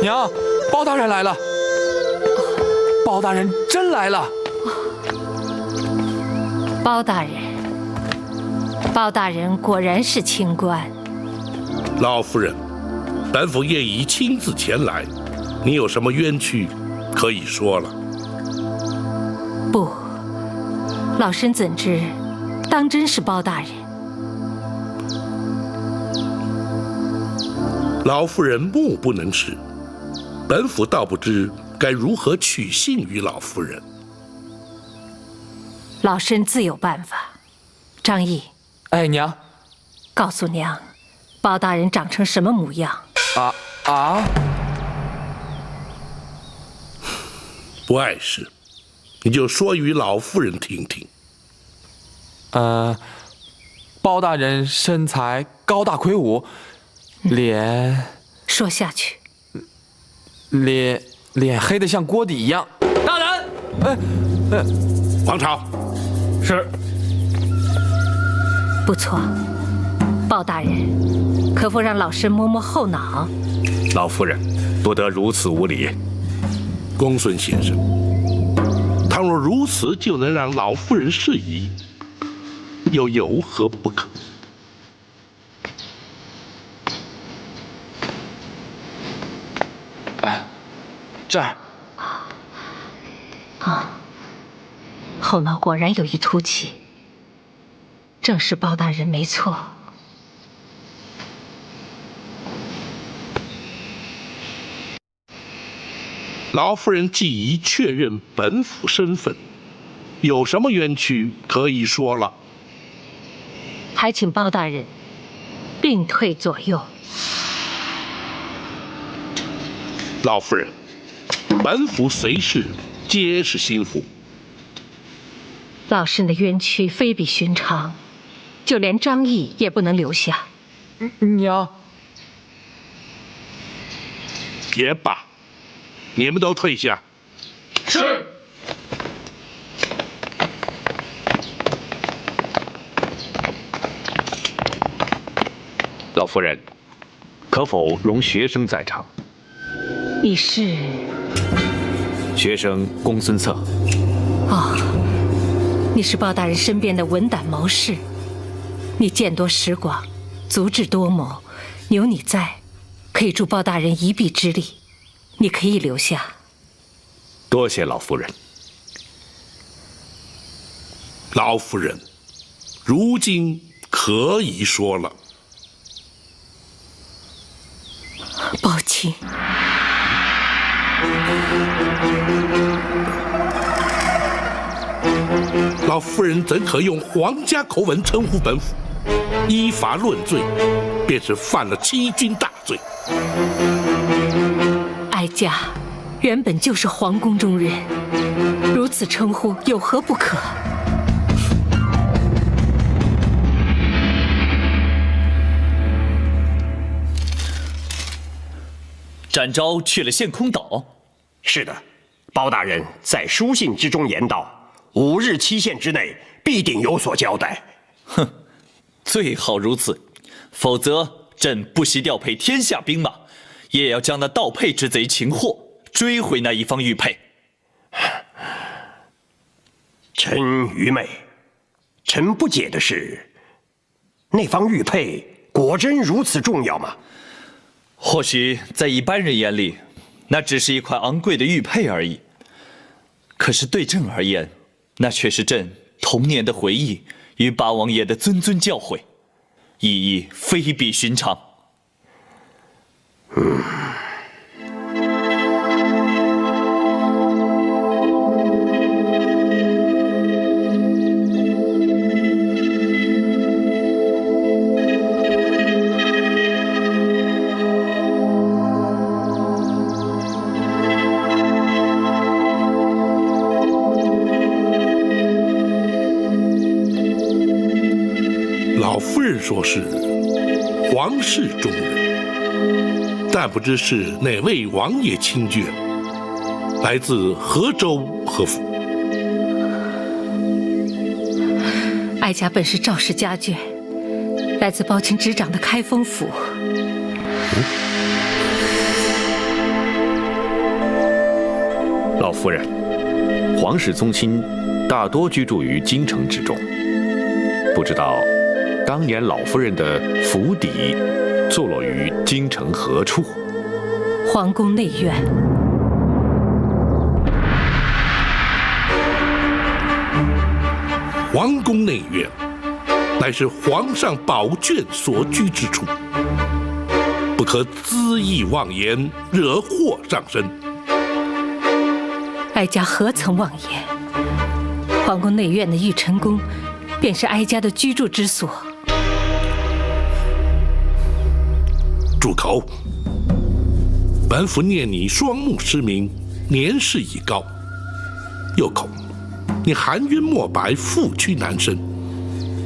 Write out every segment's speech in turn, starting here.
娘，包大人来了！包大人真来了！包大人，包大人果然是清官。老夫人，本府业已亲自前来，你有什么冤屈，可以说了。不，老身怎知，当真是包大人。老夫人目不能视，本府倒不知该如何取信于老夫人。老身自有办法。张毅，哎，娘，告诉娘，包大人长成什么模样？不碍事，你就说与老夫人听听。包大人身材高大魁梧，脸说下去。脸黑得像锅底一样。大人，王朝，是。不错，包大人，可否让老身摸摸后脑？老夫人，不得如此无礼。公孙先生，倘若如此就能让老夫人适宜，又有何不可？哎，这儿。后脑果然有一凸起，正是包大人没错。老夫人既已确认本府身份，有什么冤屈可以说了？还请包大人并退左右。老夫人，本府随侍皆是心腹。老身的冤屈非比寻常，就连张毅也不能留下。娘，也罢，你们都退下。是。老夫人，可否容学生在场？你是？学生公孙策。你是包大人身边的文胆谋士，你见多识广，足智多谋，有你在，可以助包大人一臂之力。你可以留下。多谢老夫人。老夫人，如今可以说了。包青，老夫人怎可用皇家口吻称呼本府？依法论罪，便是犯了欺君大罪。哀家原本就是皇宫中人，如此称呼有何不可？展昭去了献空岛。是的，包大人在书信之中言道，5日期限之内必定有所交代。哼，最好如此，否则朕不惜调配天下兵马，也要将那盗配之贼擒获，追回那一方玉佩。臣愚昧，臣不解的是，那方玉佩果真如此重要吗？或许在一般人眼里，那只是一块昂贵的玉佩而已。可是对朕而言，那却是朕童年的回忆与八王爷的谆谆教诲，意义非比寻常。老夫人说是皇室中人，但不知是哪位王爷亲眷，来自何州何府？哀家本是赵氏家眷，来自包青执掌的开封府。老夫人，皇室宗亲大多居住于京城之中，不知道当年老夫人的府邸坐落于京城何处？皇宫内院。皇宫内院，乃是皇上宝眷所居之处，不可恣意妄言，惹祸上身。哀家何曾妄言？皇宫内院的玉晨宫，便是哀家的居住之所。住口！本府念你双目失明，年事已高，又恐你含冤莫白，负屈难伸，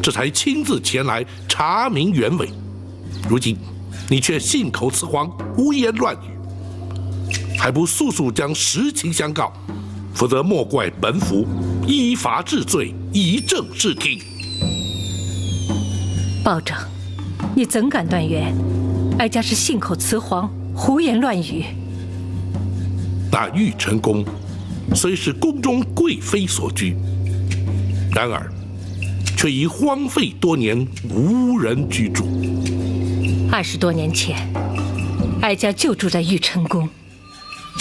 这才亲自前来查明原委。如今你却信口雌黄，胡言乱语，还不速速将实情相告，否则莫怪本府依法治罪，以正视听。保长，你怎敢断言哀家是信口雌黄、胡言乱语？那玉晨宫虽是宫中贵妃所居，然而却已荒废多年，无人居住。20多年前，哀家就住在玉晨宫。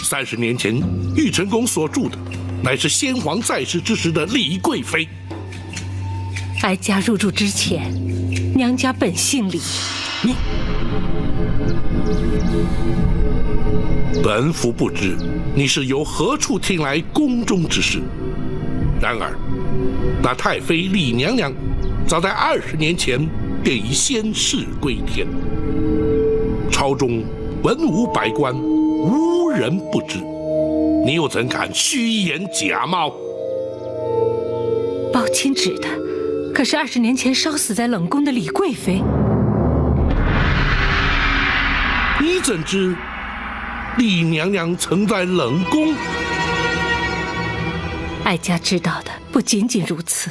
30年前，玉晨宫所住的乃是先皇在世之时的李贵妃。哀家入住之前，娘家本姓李。本府不知你是由何处听来宫中之事，然而那太妃李娘娘早在20年前便已仙逝归天，朝中文武百官无人不知，你又怎敢虚言假冒？宝钦指的可是20年前烧死在冷宫的李贵妃。你怎知李娘娘曾在冷宫？哀家知道的不仅仅如此。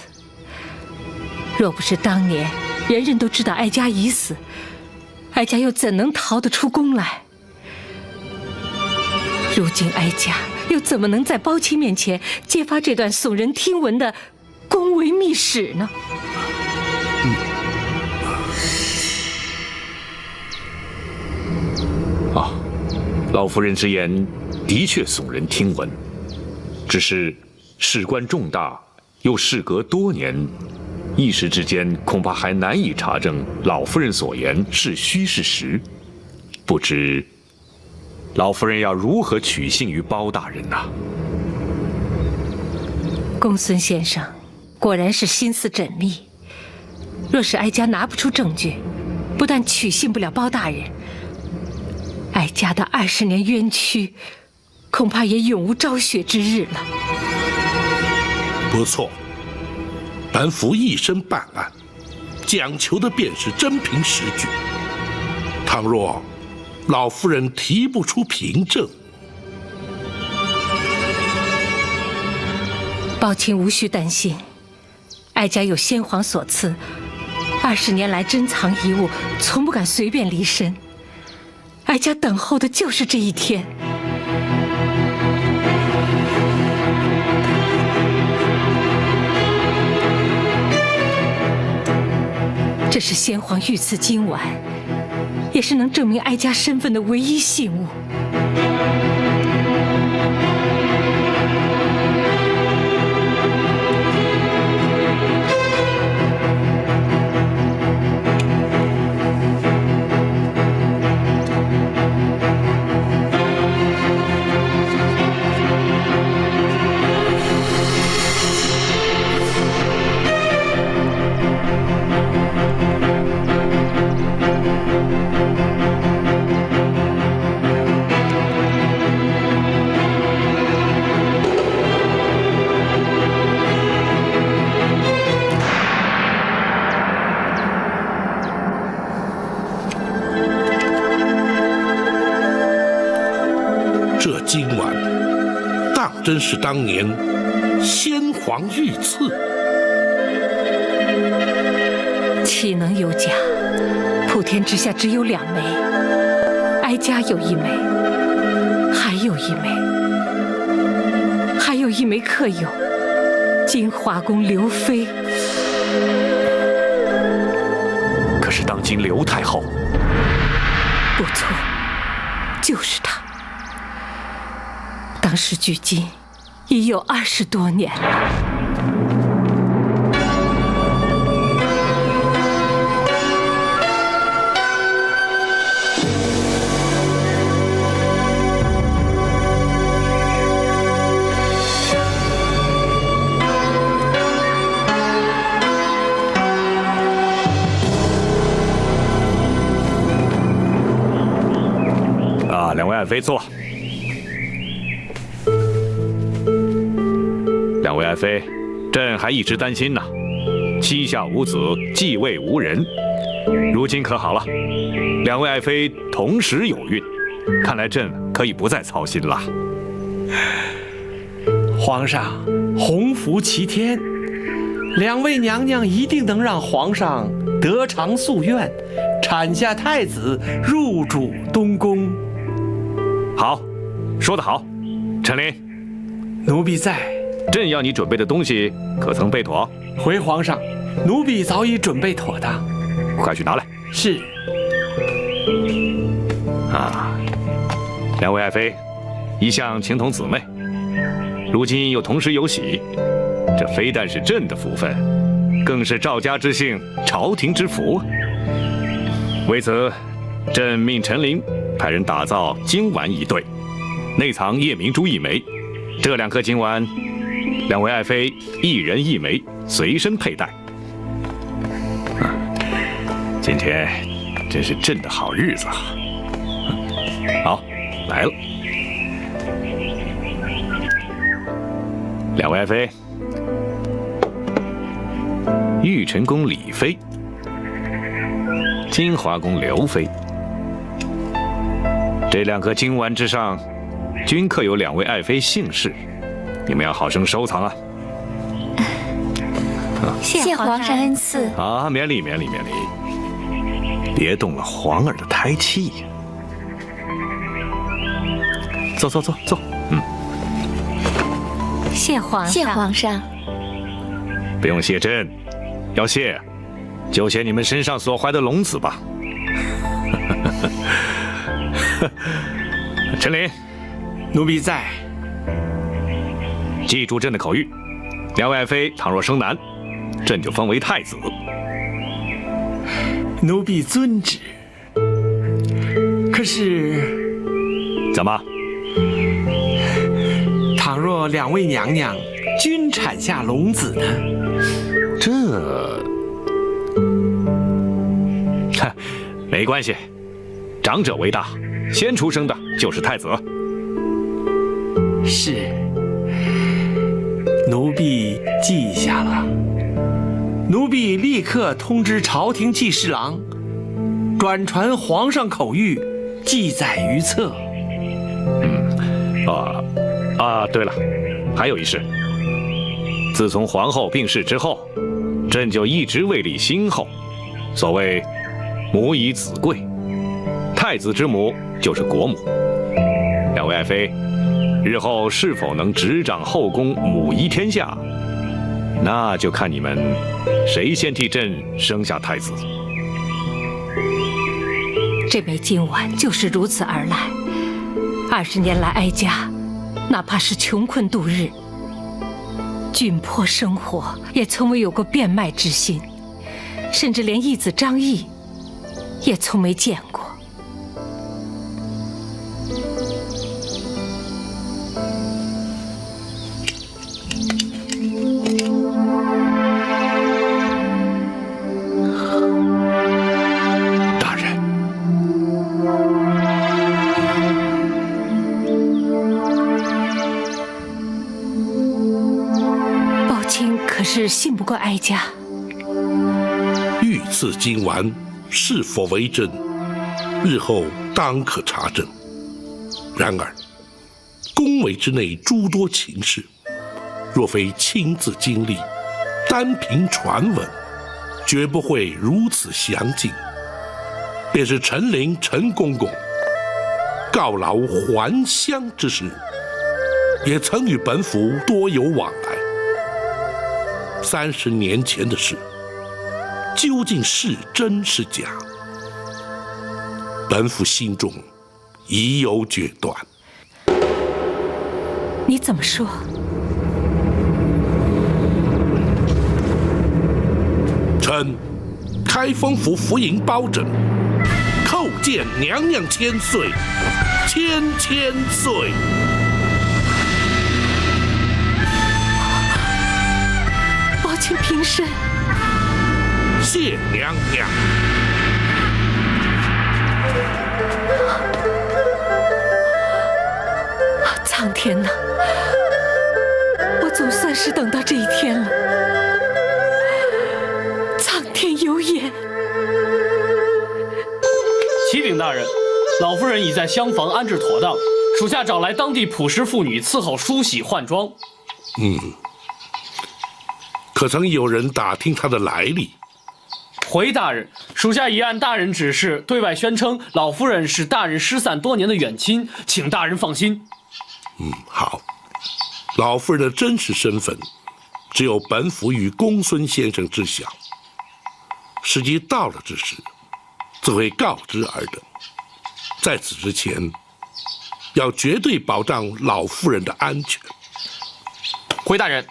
若不是当年人人都知道哀家已死，哀家又怎能逃得出宫来？如今哀家又怎么能在包钦面前揭发这段耸人听闻的宫闱秘史呢？老夫人之言的确耸人听闻，只是事关重大，又事隔多年，一时之间恐怕还难以查证老夫人所言是虚是实。不知老夫人要如何取信于包大人呐？公孙先生果然是心思缜密。若是哀家拿不出证据，不但取信不了包大人，哀家的20年冤屈，恐怕也永无昭雪之日了。不错，本府一生办案，讲求的便是真凭实据。倘若老夫人提不出凭证，宝钦无需担心，哀家有先皇所赐，20年来珍藏遗物，从不敢随便离身。哀家等候的就是这一天。这是先皇御赐今晚，也是能证明哀家身份的唯一信物。这今晚当真是当年先皇御赐，岂能有假？普天之下只有2枚，哀家有1枚，还有1枚。一枚客友，金华宫刘妃。可是当今刘太后，不错，就是她。当时距今已有20多年了。两位爱妃坐。两位爱妃，朕还一直担心呢，膝下无子，继位无人。如今可好了，两位爱妃同时有孕，看来朕可以不再操心了。皇上，洪福齐天，两位娘娘一定能让皇上得偿夙愿，产下太子，入主东宫。好，说得好，陈琳，奴婢在。朕要你准备的东西可曾备妥？回皇上，奴婢早已准备妥当。快去拿来。是。两位爱妃，一向情同姊妹，如今又同时有喜，这非但是朕的福分，更是赵家之幸，朝廷之福。为此，朕命陈琳派人打造金丸1对，内藏夜明珠1枚。这2颗金丸，两位爱妃一人1枚，随身佩戴。今天真是朕的好日子啊！好，来了。两位爱妃，玉晨宫李妃，金华宫刘妃。这2颗金丸之上，均刻有两位爱妃姓氏，你们要好生收藏啊！谢皇上恩赐。啊，免礼免礼免礼，别动了皇儿的胎气呀！坐坐坐坐，谢皇上。谢皇上。不用谢朕，要谢就谢你们身上所怀的龙子吧。陈琳，奴婢在。记住朕的口谕，两位爱妃倘若生男，朕就封为太子。奴婢遵旨。可是，怎么？倘若两位娘娘均产下龙子呢？没关系，长者为大，先出生的就是太子。是，奴婢记下了。奴婢立刻通知朝廷记事郎，转传皇上口谕，记载于册。对了，还有一事。自从皇后病逝之后，朕就一直位立新后。所谓母以子贵，太子之母就是国母。两位爱妃，日后是否能执掌后宫，母仪天下，那就看你们谁先替朕生下太子。这枚金丸就是如此而来。20年来，哀家哪怕是穷困度日，窘迫生活，也从未有过变卖之心，甚至连义子张毅也从没见过。大人，宝清可是信不过哀家。御赐金丸是否为真，日后当可查证。然而，宫闱之内诸多情事，若非亲自经历，单凭传闻，绝不会如此详尽。便是陈琳陈公公告老还乡之时，也曾与本府多有往来。30年前的事，究竟是真是假？本府心中已有决断。你怎么说？臣开封府府尹包拯，叩见娘娘千岁，千岁。包请平身。谢娘娘。苍天呐，我总算是等到这一天了。苍天有眼。启禀大人，老夫人已在厢房安置妥当，属下找来当地朴实妇女伺候梳洗换装。可曾有人打听她的来历？回大人，属下已按大人指示对外宣称老夫人是大人失散多年的远亲，请大人放心。好。老夫人的真实身份，只有本府与公孙先生知晓。时机到了之时，自会告知尔等。在此之前，要绝对保障老夫人的安全。回大人，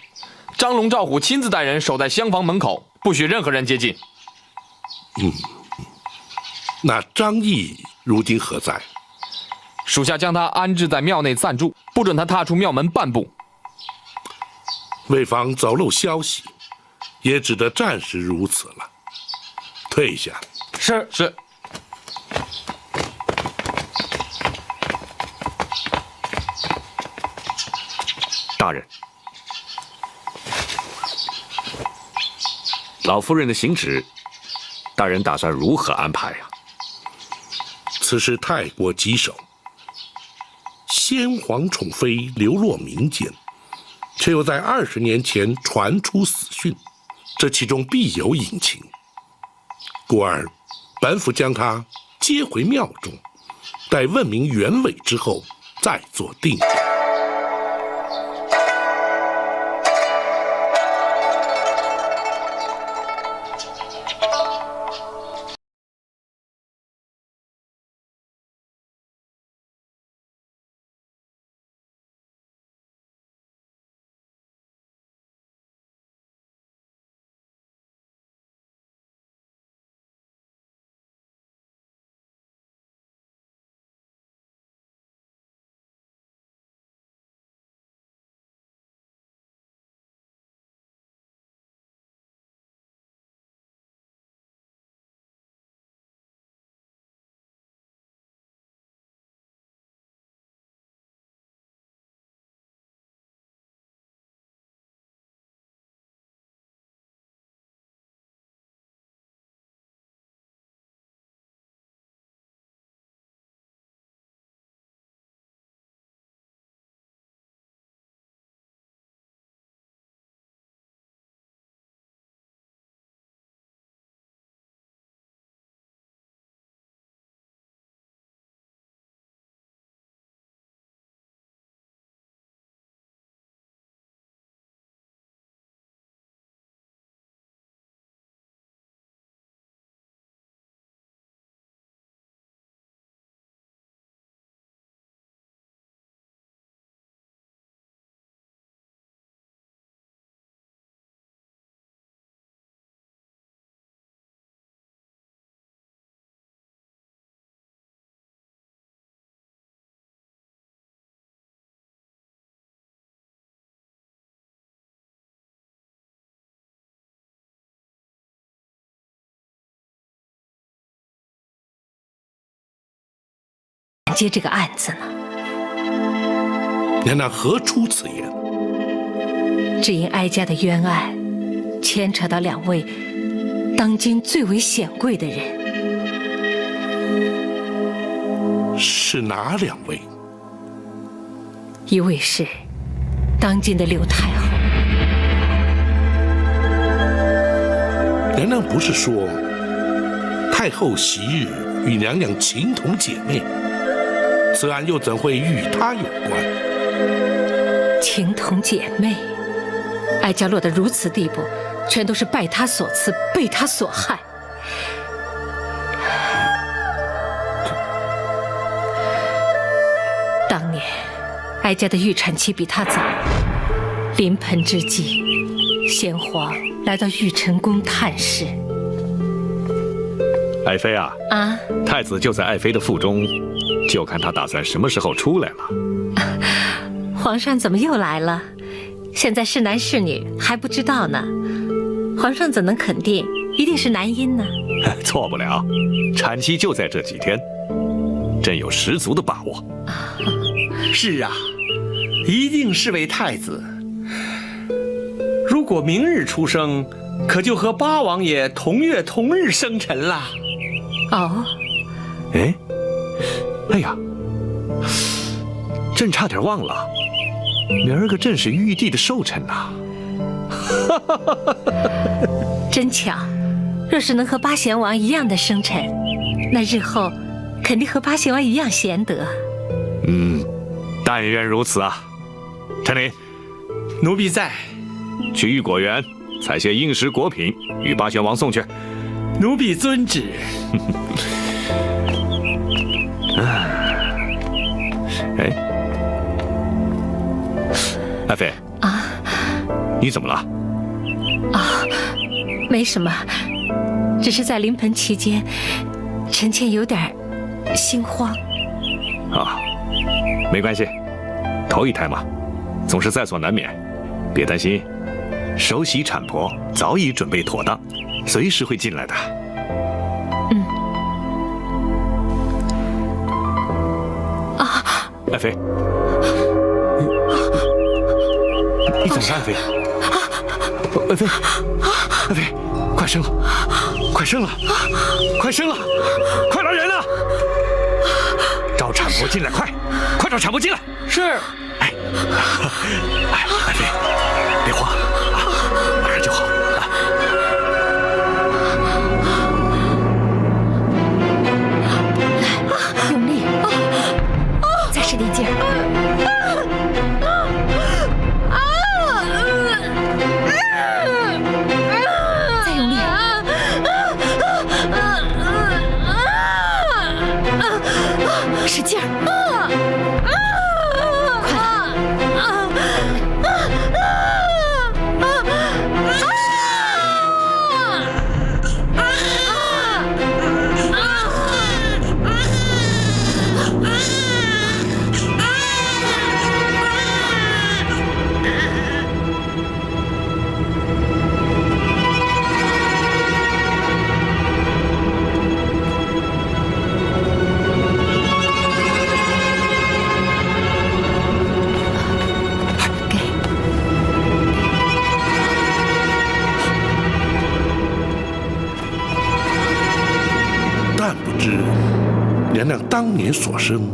张龙、赵虎亲自带人守在厢房门口，不许任何人接近。那张毅如今何在？属下将他安置在庙内暂住，不准他踏出庙门半步。为防走漏消息，也只得暂时如此了。退下。是。大人，老夫人的行止，大人打算如何安排呀？此事太过棘手，先皇宠妃流落民间，却又在20年前传出死讯，这其中必有隐情。故而，本府将她接回庙中，待问明原委之后，再做定夺。接这个案子呢？娘娘何出此言？只因哀家的冤案牵扯到2位当今最为显贵的人。是哪2位？一位是当今的柳太后。娘娘不是说太后昔日与娘娘情同姐妹？此案又怎会与她有关？情同姐妹，哀家落得如此地步，全都是拜他所赐，被他所害。当年，哀家的预产期比他早，临盆之际，先皇来到玉成宫探视。爱妃啊，太子就在爱妃的腹中，就看他打算什么时候出来了。皇上怎么又来了？现在是男是女还不知道呢。皇上怎能肯定一定是男婴呢？错不了，产期就在这几天，朕有十足的把握。是啊，一定是位太子。如果明日出生，可就和八王爷同月同日生辰了。哦，哎呀，朕差点忘了，明儿个朕是玉帝的寿辰呐。真巧，若是能和八贤王一样的生辰，那日后肯定和八贤王一样贤德。但愿如此啊。陈琳，奴婢在。去玉果园采些应时果品，与八贤王送去。奴婢遵旨。爱妃啊，你怎么了？没什么，只是在临盆期间，臣妾有点心慌。没关系，头一胎嘛，总是在所难免，别担心。首席产婆早已准备妥当，随时会进来的。爱妃，你怎么了，爱妃？爱妃，爱妃，快生了，快生了，快生了，快来人啊！找产婆进来，快找产婆进来！是。爱妃，别慌啊，马上就好啊。用力，再使点劲儿。再用力。使劲儿。但不知娘娘当年所生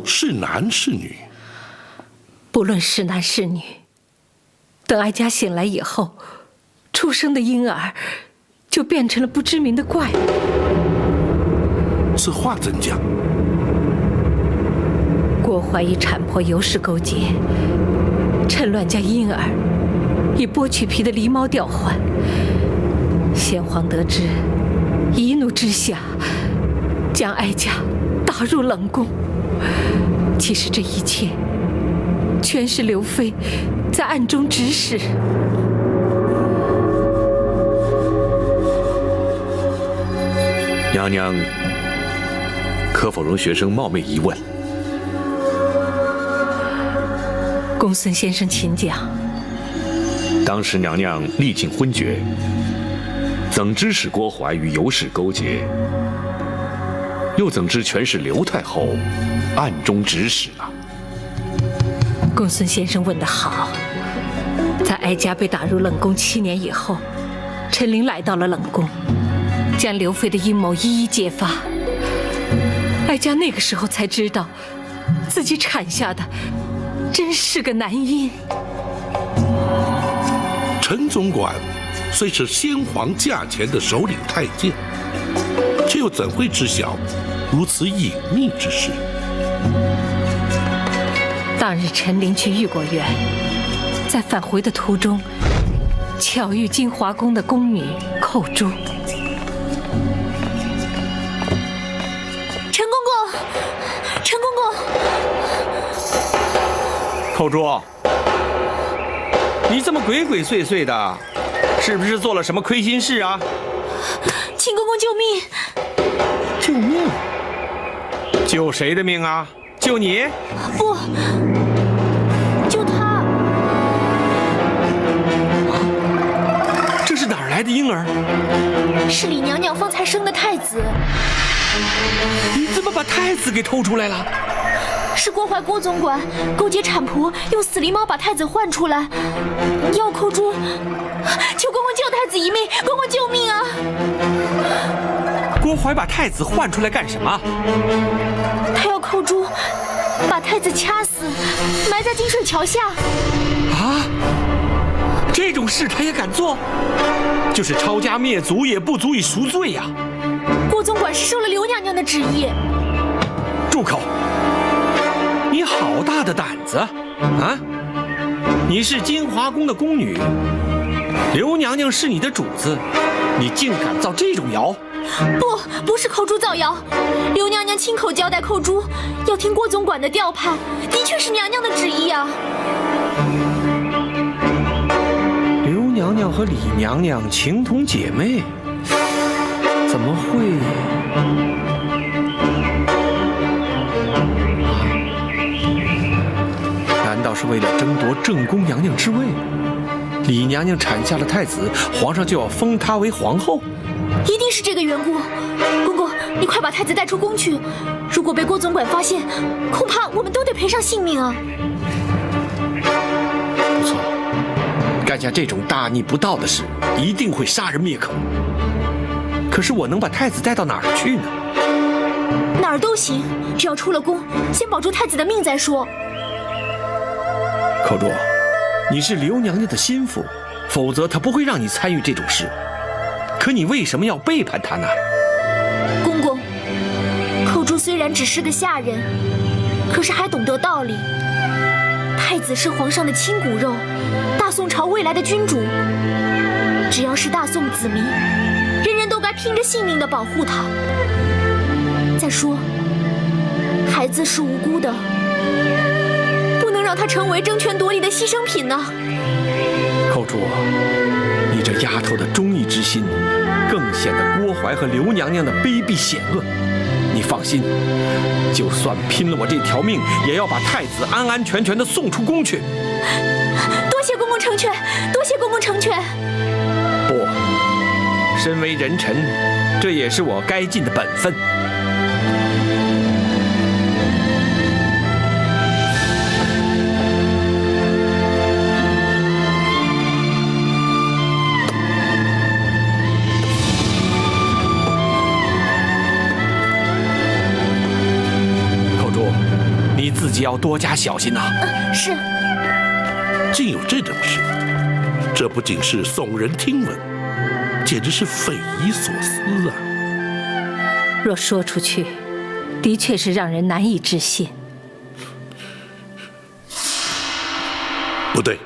是男是女？不论是男是女，等哀家醒来以后，出生的婴儿就变成了不知名的怪物。此话怎讲？郭怀与产婆尤氏勾结，趁乱将婴儿以剥去皮的狸猫调换。先皇得知，一怒之下，将哀家打入冷宫。其实这一切全是刘妃在暗中指使。娘娘，可否容学生冒昧一问？公孙先生请讲。当时娘娘历尽昏厥，怎知是郭槐与尤氏勾结？又怎知全是刘太后暗中指使呢？公孙先生问得好。在哀家被打入冷宫7年以后，陈琳来到了冷宫，将刘妃的阴谋一一揭发。哀家那个时候才知道，自己产下的真是个男婴。陈总管虽是先皇驾前的首领太监，却又怎会知晓如此隐秘之事？当日陈琳去玉果园，在返回的途中，巧遇金华宫的宫女寇珠。陈公公，陈公公，寇珠，你这么鬼鬼祟祟的，是不是做了什么亏心事啊？请公公救命！救命？救谁的命啊？救你？不，救他。这是哪儿来的婴儿？是李娘娘方才生的太子。你怎么把太子给偷出来了？是郭槐郭总管勾结产婆，用死狸猫把太子换出来，要寇珠。求公公救太子一命，公公救命啊！郭槐把太子换出来干什么？他要寇珠把太子掐死，埋在金水桥下。啊！这种事他也敢做？就是抄家灭族也不足以赎罪呀！郭总管是受了刘娘娘的旨意。住口！你好大的胆子啊！你是金华宫的宫女，刘娘娘是你的主子，你竟敢造这种谣！不是寇珠造谣，刘娘娘亲口交代寇珠要听郭总管的调派，的确是娘娘的旨意啊。刘娘娘和李娘娘情同姐妹，怎么会？难道是为了争夺正宫娘娘之位？李娘娘产下了太子，皇上就要封她为皇后？一定是这个缘故。公公，你快把太子带出宫去，如果被郭总管发现，恐怕我们都得赔上性命啊。不错，干下这种大逆不道的事，一定会杀人灭口。可是我能把太子带到哪儿去呢？哪儿都行，只要出了宫，先保住太子的命再说。寇珠，你是刘娘娘的心腹，否则她不会让你参与这种事。可你为什么要背叛她呢？公公，寇珠虽然只是个下人，可是还懂得道理。太子是皇上的亲骨肉，大宋朝未来的君主，只要是大宋子民，人人都该拼着性命的保护他。再说，孩子是无辜的，不能让他成为争权夺利的牺牲品呢。寇珠，你这丫头的忠义之心，更显得郭槐和刘娘娘的卑鄙险恶。你放心，就算拼了我这条命，也要把太子安安全全地送出宫去。多谢公公成全，多谢公公成全。不，身为人臣，这也是我该尽的本分。你自己要多加小心呐！是。竟有这种事，这不仅是耸人听闻，简直是匪夷所思啊！若说出去，的确是让人难以置信。不对，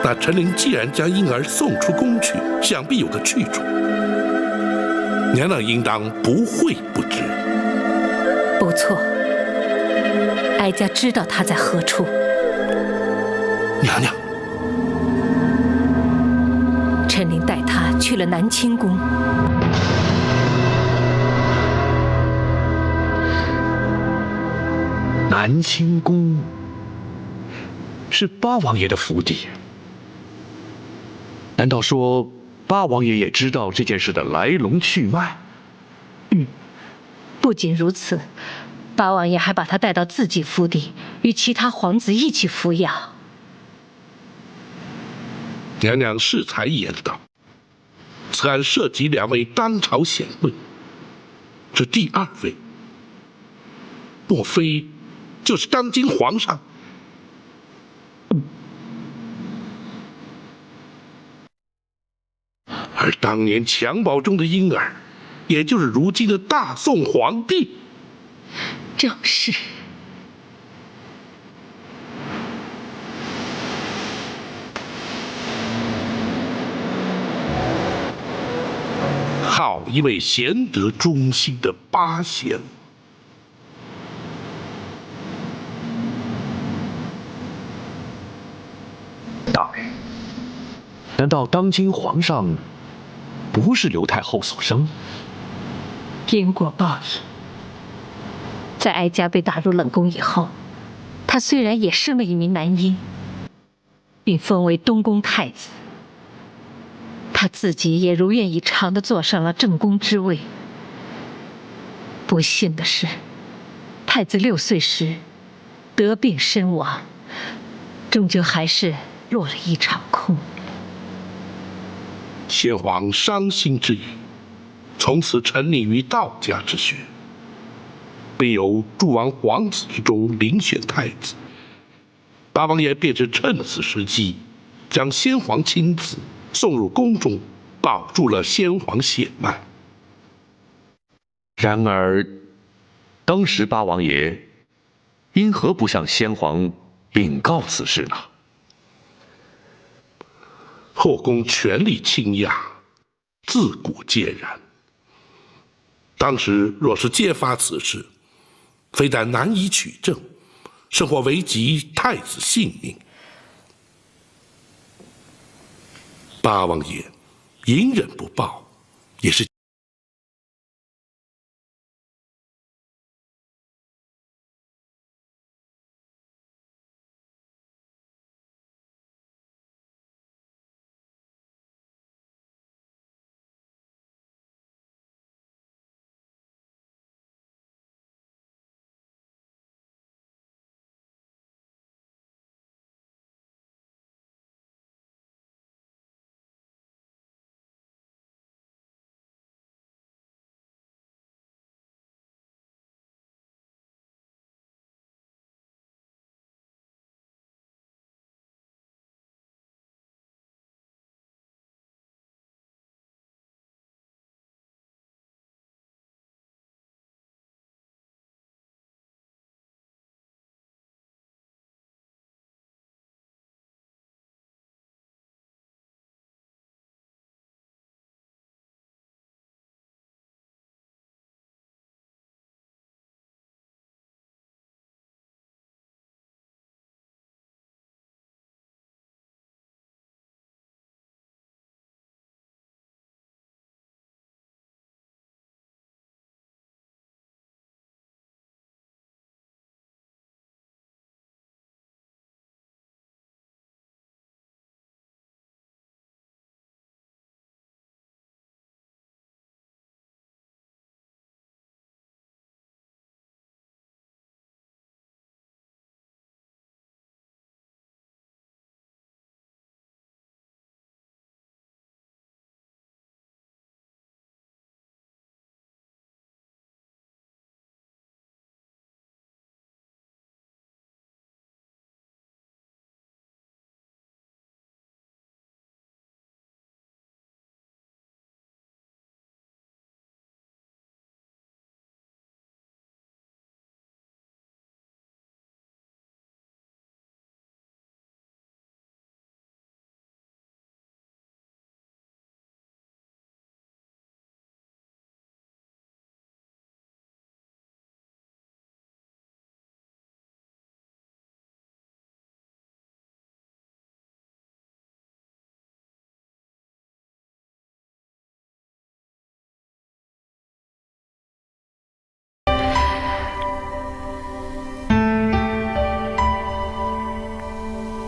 那陈琳既然将婴儿送出宫去，想必有个去处。娘娘应当不会不知。不错。哀家知道他在何处。娘娘，陈琳带他去了南清宫。南清宫是八王爷的府邸，难道说八王爷也知道这件事的来龙去脉？不仅如此。八王爷还把他带到自己府邸，与其他皇子一起抚养。娘娘适才言道，此案涉及2位当朝显贵，这第2位，莫非就是当今皇上？而当年襁褓中的婴儿，也就是如今的大宋皇帝。正是。好一位贤德忠心的八贤！大人，难道当今皇上不是刘太后所生？因果报应。在哀家被打入冷宫以后，他虽然也生了一名男婴，并封为东宫太子，他自己也如愿以偿地坐上了正宫之位。不幸的是，太子6岁时得病身亡，终究还是落了一场空。先皇伤心之余，从此沉溺于道家之学，并由诸王皇子之中遴选太子。八王爷便是趁此时机，将先皇亲自送入宫中，保住了先皇血脉。然而，当时八王爷因何不向先皇禀告此事呢？后宫权力倾轧，自古皆然。当时若是揭发此事，非但难以取证，甚或危及太子性命。八王爷隐忍不报，也是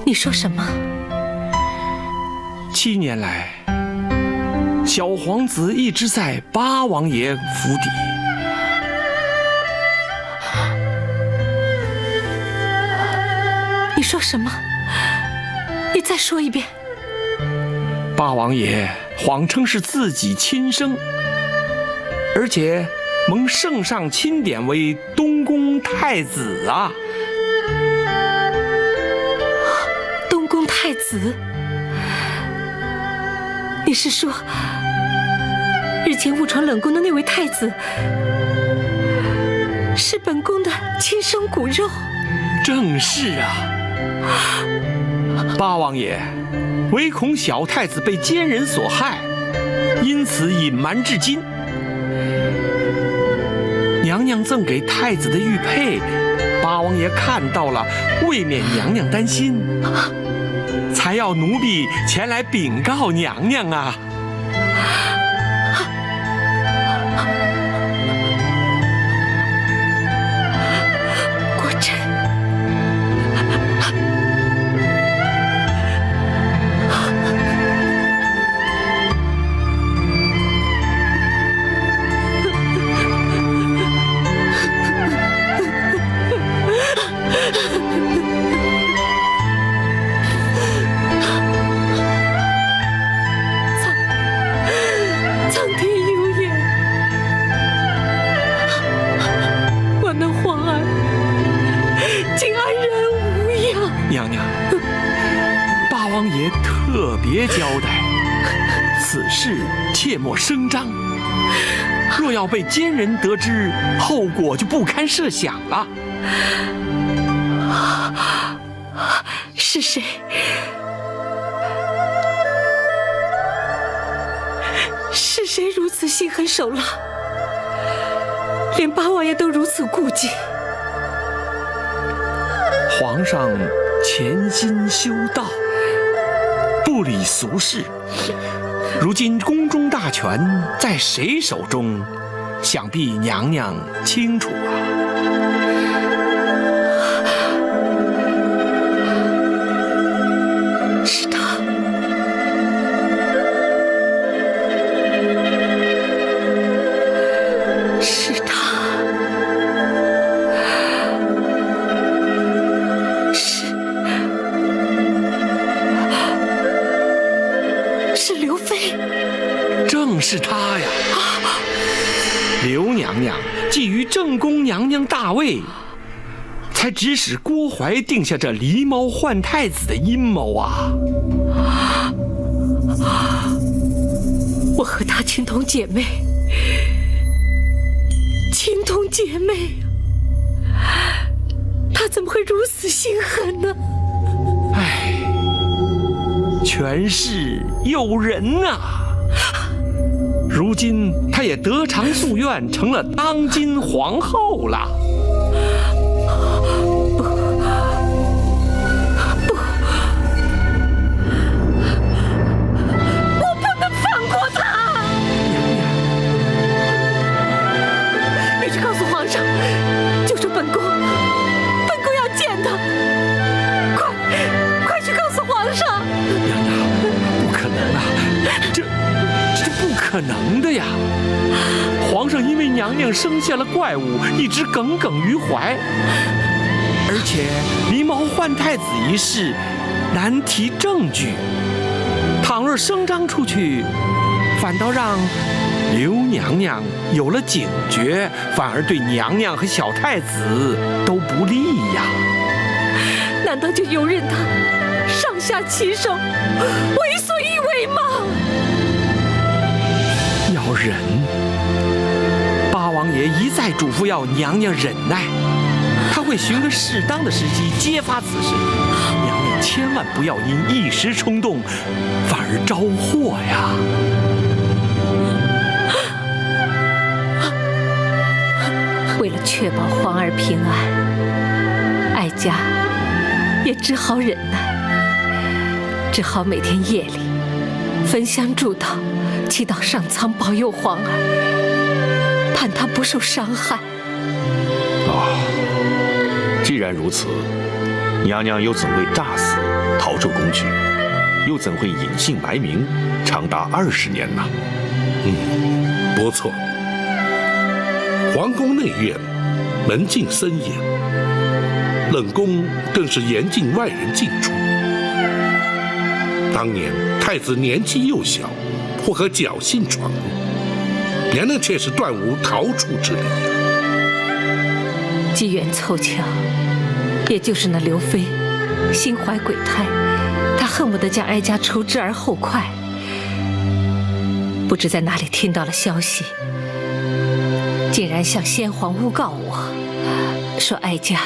你说什么？7年来，小皇子一直在八王爷府邸。你说什么？你再说一遍。八王爷谎称是自己亲生，而且蒙圣上钦点为东宫太子啊！东宫太子？你是说，日前误闯冷宫的那位太子，是本宫的亲生骨肉？正是啊！八王爷唯恐小太子被奸人所害，因此隐瞒至今。娘娘赠给太子的玉佩，八王爷看到了，未免娘娘担心，才要奴婢前来禀告娘娘啊。果真，苍天有眼，我那皇儿竟安然无恙。娘娘，八王爷特别交代，此事切莫声张，若要被奸人得知，后果就不堪设想了。是谁？是谁如此心狠手辣，连八王爷都如此顾忌？皇上潜心修道，不理俗事。如今宫中大权在谁手中，想必娘娘清楚啊。是他。是他。是刘妃。正是他呀。刘娘娘觊觎正宫娘娘大位，才指使郭槐定下这狸猫换太子的阴谋啊！我和她情同姐妹，情同姐妹啊！她怎么会如此心狠呢？唉，权势诱人啊！如今她也得偿夙愿，成了当今皇后了。不可能的呀！皇上因为娘娘生下了怪物，一直耿耿于怀。而且狸猫换太子一事难提证据，倘若声张出去，反倒让刘娘娘有了警觉，反而对娘娘和小太子都不利呀。难道就由任他上下其手，为所欲为吗？要忍，八王爷一再嘱咐要娘娘忍耐，他会寻个适当的时机揭发此事。娘娘千万不要因一时冲动，反而招祸呀！为了确保皇儿平安，哀家也只好忍耐，只好每天夜里焚香祝祷，祈祷上苍保佑皇儿，盼他不受伤害。既然如此，娘娘又怎会诈死逃出宫去，又怎会隐姓埋名长达20年呢？不错。皇宫内院门禁森严，冷宫更是严禁外人进出。当年太子年纪幼小，或可侥幸闯入，娘娘却是断无逃出之理。机缘凑巧，也就是那刘妃心怀鬼胎，她恨不得将哀家除之而后快。不知在哪里听到了消息，竟然向先皇诬告我，说哀家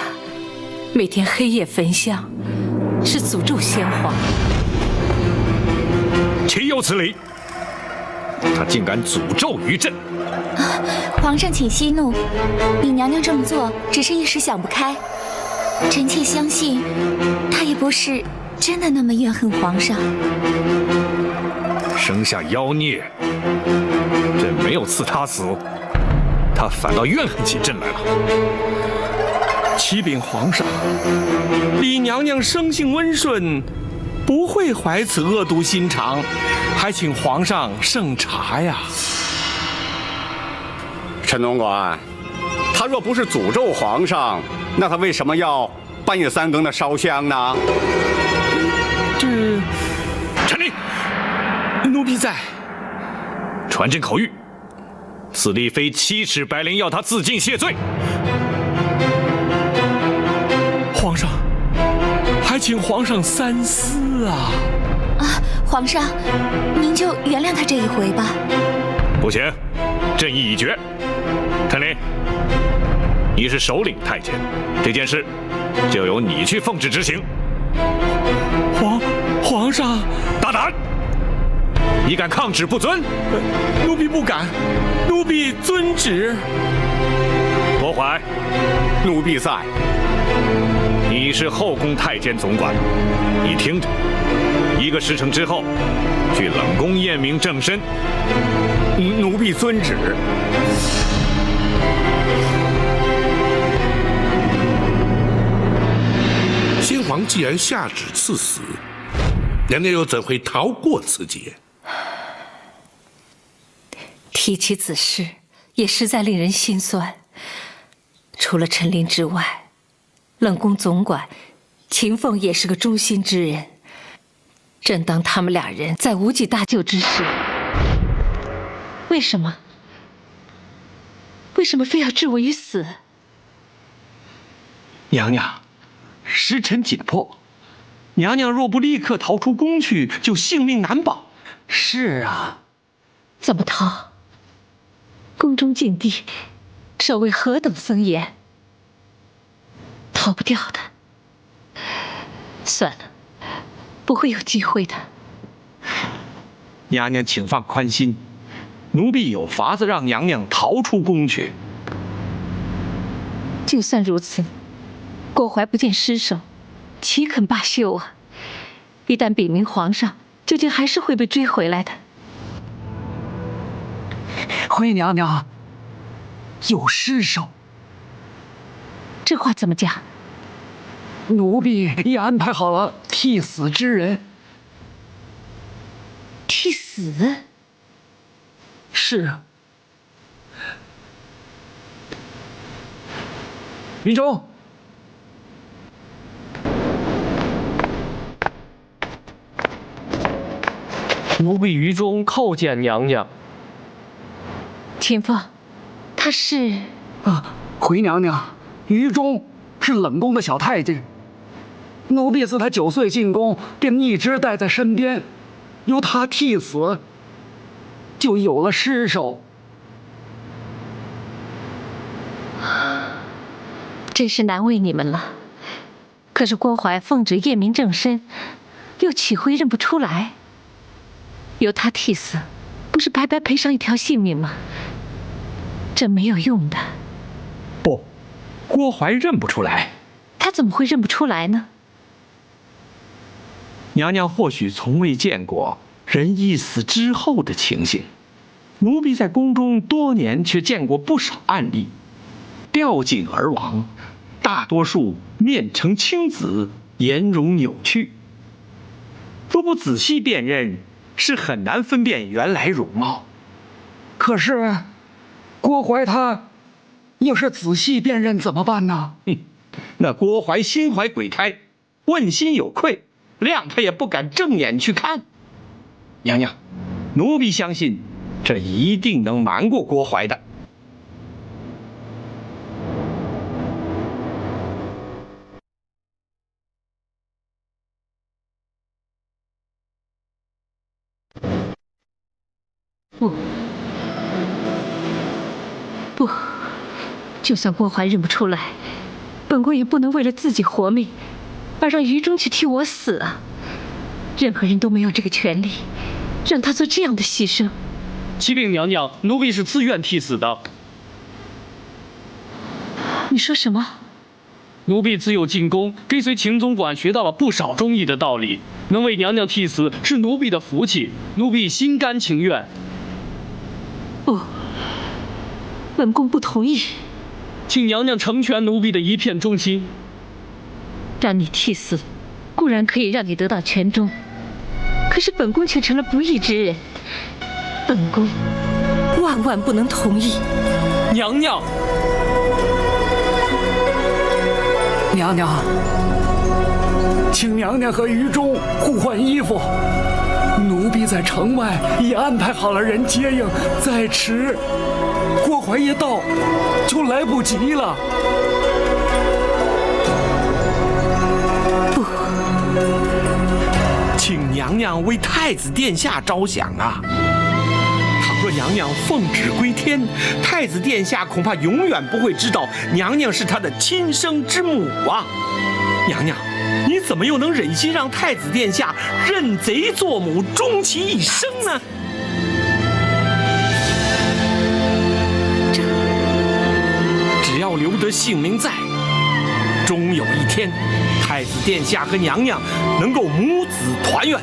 每天黑夜焚香是诅咒先皇。岂有此理！他竟敢诅咒于朕！皇上请息怒，你娘娘这么做只是一时想不开，臣妾相信她也不是真的那么怨恨皇上。生下妖孽，朕没有赐他死，他反倒怨恨起朕来了。启禀皇上，李娘娘生性温顺，不会怀此恶毒心肠，还请皇上圣察呀。陈总管，他若不是诅咒皇上，那他为什么要半夜3更的烧香呢？陈立，奴婢在。传朕口谕，此地非7尺白绫要他自尽谢罪。皇上，还请皇上三思啊！皇上，您就原谅他这一回吧。不行，朕意已决。陈琳，你是首领太监，这件事就由你去奉旨执行。皇上，大胆！你敢抗旨不遵？奴婢不敢，奴婢遵旨。郭槐，奴婢在。你是后宫太监总管，你听着，1个时辰之后，去冷宫验明正身。奴婢遵旨。先皇既然下旨赐死，娘娘又怎会逃过此劫？提起此事，也实在令人心酸。除了陈琳之外，冷宫总管秦凤也是个忠心之人。正当他们2人在无计搭救之时，为什么非要置我于死？娘娘，时辰紧迫，娘娘若不立刻逃出宫去，就性命难保。是啊，怎么逃？宫中禁地，守卫何等森严，逃不掉的。算了，不会有机会的。娘娘请放宽心，奴婢有法子让娘娘逃出宫去。就算如此，郭槐不见尸首，岂肯罢休啊？一旦禀明皇上，究竟还是会被追回来的。回娘娘，有尸首。这话怎么讲？奴婢已安排好了替死之人。替死？是啊。云中，奴婢于中叩见娘娘。秦凤，他是回娘娘，于中是冷宫的小太监。奴婢自他9岁进宫，便一直带在身边，由他替死，就有了尸首。真是难为你们了。可是郭槐奉旨验明正身，又岂会认不出来？由他替死，不是白白赔上一条性命吗？这没有用的。不，郭槐认不出来。他怎么会认不出来呢？娘娘或许从未见过人一死之后的情形，奴婢在宫中多年，却见过不少案例，吊颈而亡，大多数面呈青紫，颜容扭曲。若不仔细辨认，是很难分辨原来容貌。可是郭槐他要是仔细辨认怎么办呢？那郭槐心怀鬼胎，问心有愧，谅他也不敢正眼去看。娘娘，奴婢相信这一定能瞒过郭槐的。不，就算郭槐认不出来，本宫也不能为了自己活命，而让于中去替我死啊！任何人都没有这个权利，让他做这样的牺牲，启禀娘娘，奴婢是自愿替死的。你说什么？奴婢自幼进宫，跟随秦总管学到了不少忠义的道理，能为娘娘替死是奴婢的福气，奴婢心甘情愿。不，本宫不同意。请娘娘成全奴婢的一片忠心。让你替死，固然可以让你得到全忠，可是本宫却成了不义之人，本宫万万不能同意。娘娘。娘娘，请娘娘和于中互换衣服。奴婢在城外已安排好了人接应，再迟，郭怀一到就来不及了。不，请娘娘为太子殿下着想啊！倘若娘娘奉旨归天，太子殿下恐怕永远不会知道娘娘是他的亲生之母啊！娘娘，你怎么又能忍心让太子殿下认贼作母，终其一生呢？只要留得性命在，终有一天，太子殿下和娘娘能够母子团圆。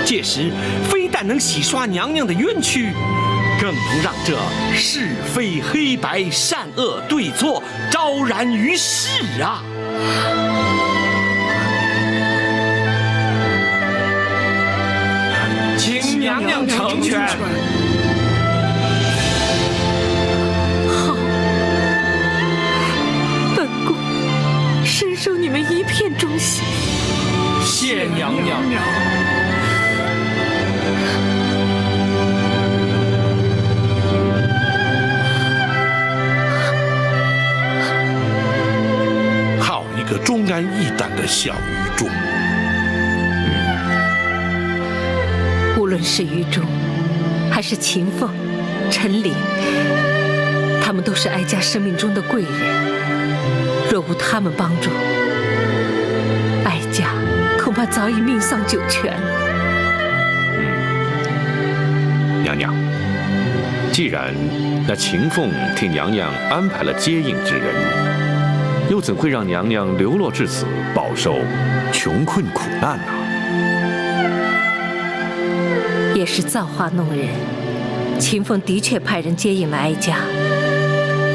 届时，非但能洗刷娘娘的冤屈，更能让这是非黑白、善恶对错昭然于世啊！请娘娘成全。好，本宫深受你们一片忠心。谢娘娘。好一个忠肝义胆的小于中。无论是于中，还是秦凤、陈琳，他们都是哀家生命中的贵人。若无他们帮助，哀家恐怕早已命丧九泉了。娘娘，既然那秦凤替娘娘安排了接应之人，又怎会让娘娘流落至此，饱受穷困苦难呢？也是造化弄人，秦凤的确派人接应了哀家，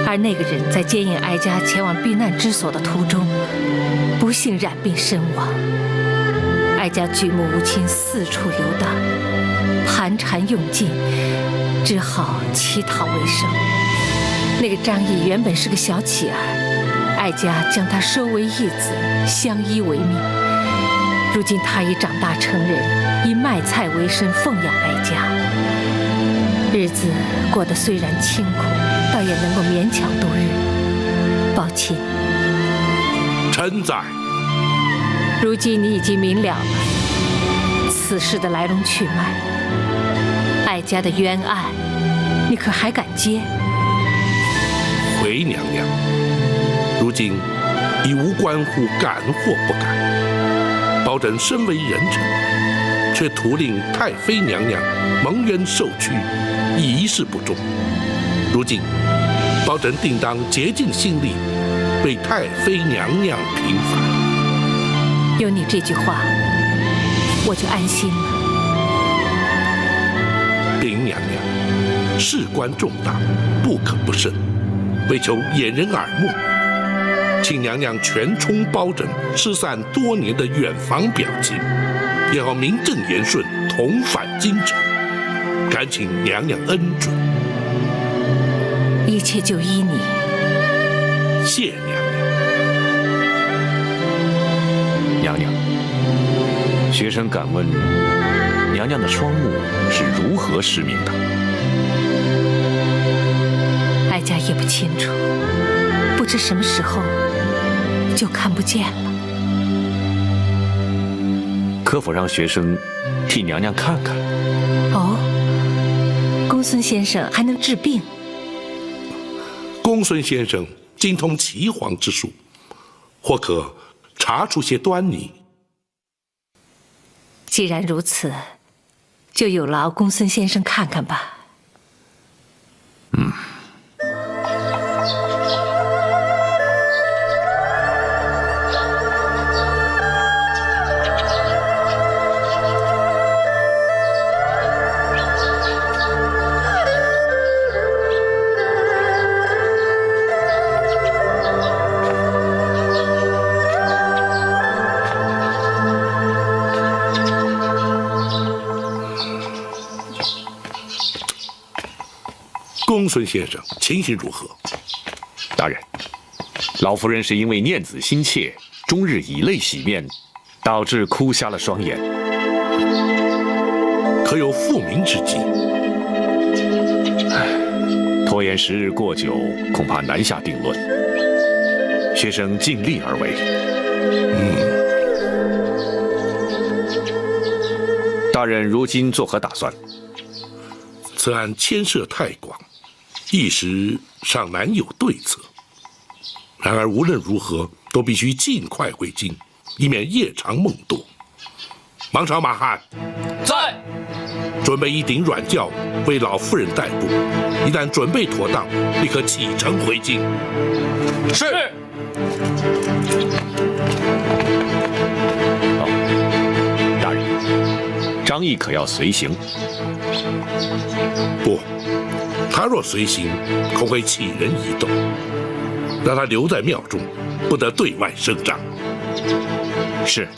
而那个人在接应哀家前往避难之所的途中，不幸染病身亡。哀家举目无亲，四处游荡，盘缠用尽，只好乞讨为生。那个张毅原本是个小乞儿，哀家将他收为义子，相依为命。如今他已长大成人，以卖菜为生，奉养哀家。日子过得虽然清苦，倒也能够勉强度日。抱歉，臣在。如今你已经明了了此事的来龙去脉，哀家的冤案，你可还敢接？回娘娘，如今已无关乎敢或不敢。包拯身为人臣，却徒令太妃娘娘蒙冤受屈，一事不忠。如今，包拯定当竭尽心力，为太妃娘娘平反。有你这句话，我就安心了。禀娘娘，事关重大，不可不慎，为求掩人耳目，请娘娘全充包拯失散多年的远房表亲，也要名正言顺同返京城，恳请娘娘恩准。一切就依你。谢娘娘。娘娘，学生敢问，娘娘的双目是如何失明的？哀家也不清楚，不知什么时候就看不见了。可否让学生替娘娘看看？哦，公孙先生还能治病？公孙先生精通岐黄之术，或可查出些端倪。既然如此，就有劳公孙先生看看吧。孙先生情形如何？大人，老夫人是因为念子心切，终日以泪洗面，导致哭瞎了双眼。可有复明之计？拖延时日过久，恐怕难下定论。学生尽力而为。大人如今作何打算？此案牵涉太广，一时尚难有对策。然而无论如何，都必须尽快回京，以免夜长梦多。王朝马汉在，准备一顶软轿为老夫人代步，一旦准备妥当，立刻启程回京。是。大人，张毅可要随行？不，他若随行，恐会起人疑窦。让他留在庙中，不得对外声张。是。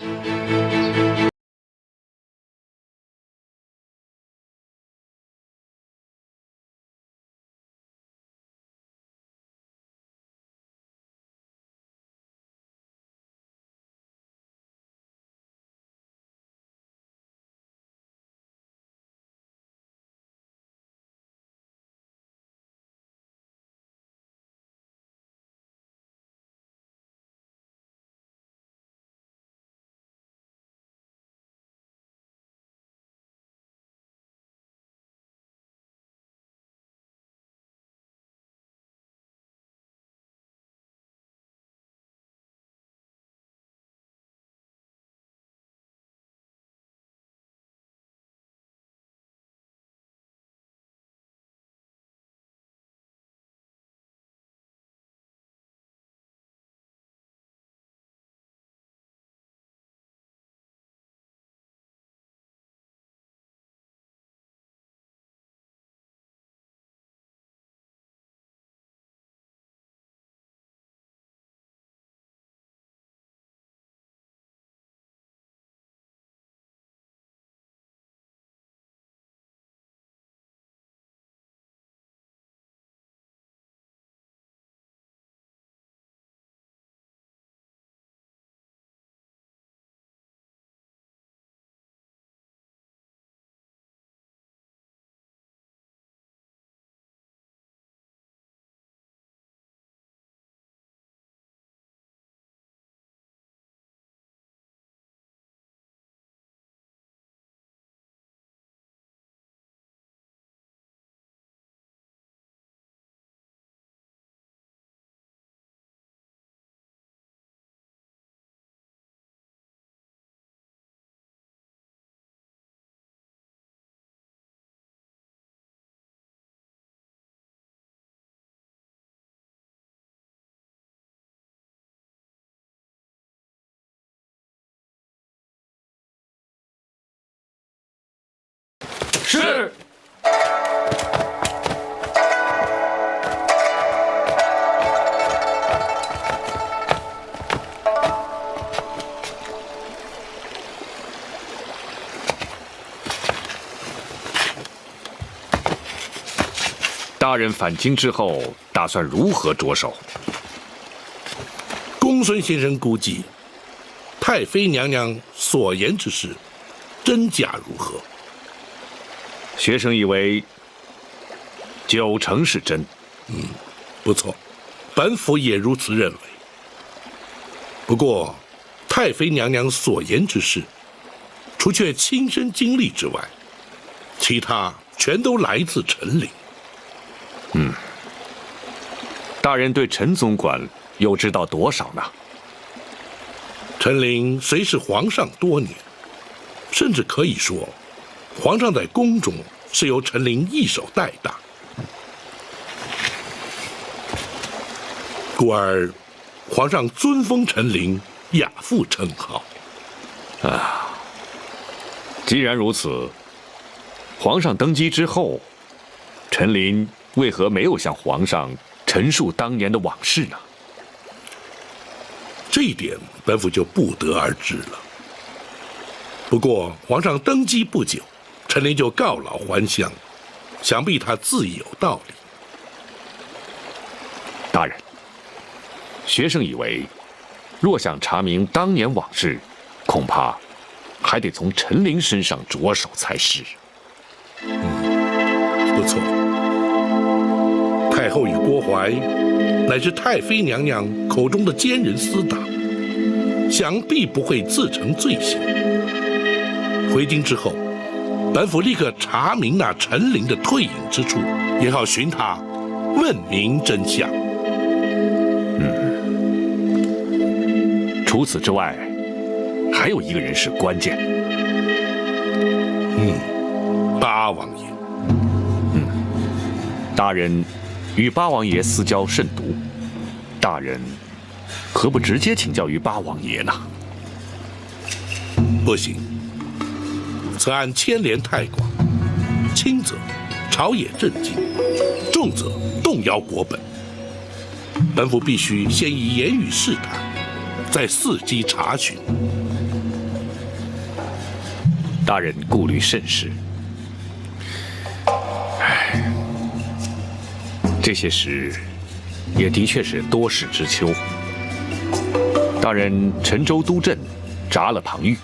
是。大人返京之后，打算如何着手？公孙先生估计，太妃娘娘所言之事，真假如何？学生以为90%是真。不错，本府也如此认为。不过，太妃娘娘所言之事，除却亲身经历之外，其他全都来自陈琳。大人对陈总管又知道多少呢？陈琳虽是皇上多年，甚至可以说，皇上在宫中是由陈琳一手带大，故而皇上尊封陈琳，亚父称号。既然如此，皇上登基之后，陈琳为何没有向皇上陈述当年的往事呢？这一点本府就不得而知了。不过皇上登基不久，陈琳就告老还乡，想必他自有道理。学生以为，若想查明当年往事，恐怕还得从陈琳身上着手才是。不错，太后与郭槐乃是太妃娘娘口中的奸人私党，想必不会自成罪行。回京之后，本府立刻查明那陈琳的退隐之处，也好寻他问明真相。除此之外，还有一个人是关键。八王爷。大人与八王爷私交甚笃，大人何不直接请教于八王爷呢？不行，此案牵连太广，轻则朝野震惊，重则动摇国本。本府必须先以言语试探，再伺机查询。大人顾虑甚是。这些事也的确是多事之秋。大人陈州督镇铡了庞玉，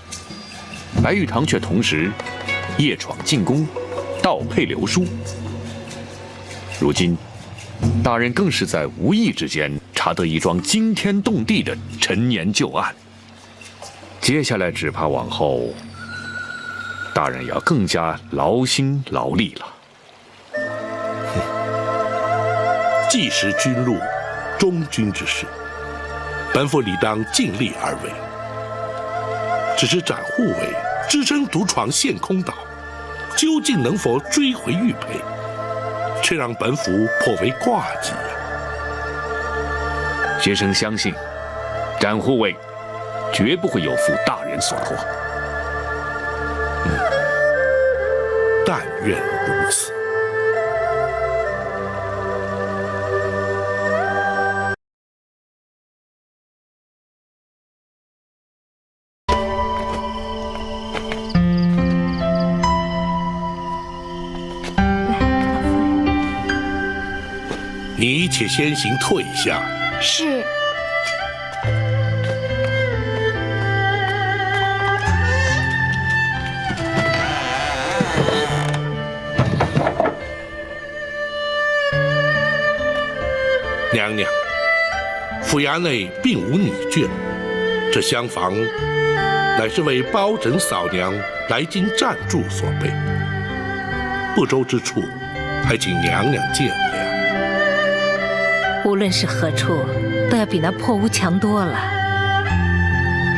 白玉堂却同时夜闯进宫，盗配流书。如今，大人更是在无意之间查得一桩惊天动地的陈年旧案。接下来只怕往后，大人要更加劳心劳力了。既识君路，忠君之事，本府理当尽力而为。只是展护卫只身独闯陷空岛，究竟能否追回玉佩，却让本府颇为挂记呀。学生相信，展护卫绝不会有负大人所托。但愿如此。你且先行退下。是。娘娘，府衙内并无女眷，这厢房乃是为包拯嫂娘来京暂住所备，不周之处，还请娘娘见谅。无论是何处，都要比那破屋强多了。